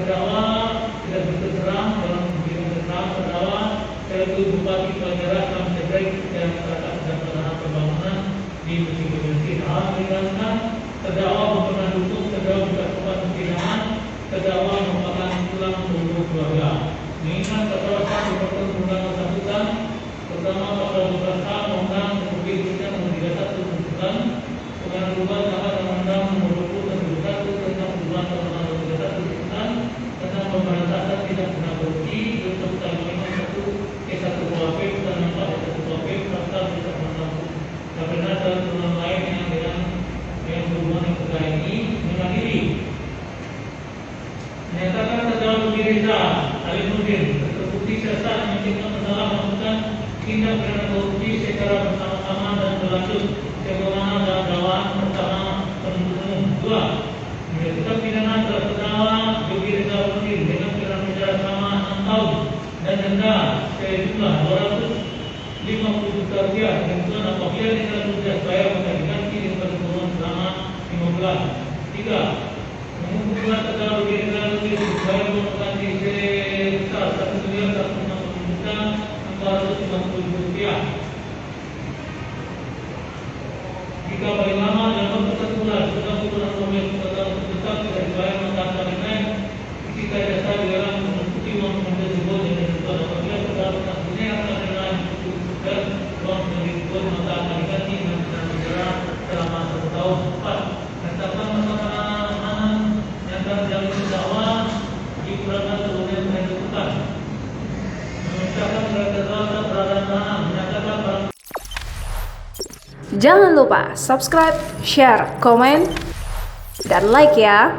terdakwa tidak berterang dalam memberikan keterangan terdakwa yaitu Bupati Palmera Kam Cedek dan Masyarakat dan Penahan Pembangunan di Musim Berbensin. Meringankan terdakwa pernah dukung terdakwa juga tempat persidangan terdakwa merupakan tulang punggung keluarga. Mengingat terdakwa satu perundang bersangkutan pertama pasal 12A Undang Republik Indonesia Nomor 31 menentukan dengan perubahan nama Undang Nomor 20 Tahun 2021 tentang perubahan Undang Nomor 31 menentukan tentang pemberantasan tindak pidana korupsi untuk Pasal 1 K1 KUHP Pasal 4 K1 KUHP Pasal 36 dan benar dalam undang lain yang berhubungan dengan perkara ini mengakhiri menyatakan terdakwa Budi Reza Alimuddin terbukti sesat menyebabkan masalah melakukan tindak pidana korupsi secara bersama-sama dan berlanjut sebagaimana dalam dakwaan pertama penuntut umum. 2. Menjatuhkan pidana terhadap terdakwa Budi Reza Alimuddin dengan pidana penjara selama 6 tahun dan denda sejumlah Rp250 juta dan kemudian apabila denda sudah bayar maka diganti dengan kurungan selama 5 bulan. 3. Mengumpulkan terdakwa Budi Reza Alimuddin dibayar mengganti sebesar Rp1.450.450. Jika paling lama dalam waktu 1 bulan sudah kurang lebih sebesar tidak dibayar maka akan dinaik jika jasa dilarang mengikuti uang tersebut dan tersebut apabila terdakwa hasilnya akan dinaik dan uang tersebut maka akan diganti dengan pidana penjara selama 1 tahun. 4. Menetapkan masa penahanan yang telah dijalani terdakwa dikurangkan sebelumnya menentukan. Mengucapkan terdakwa berada tahanan menyatakan barang. Jangan lupa subscribe, share, komen, dan like ya.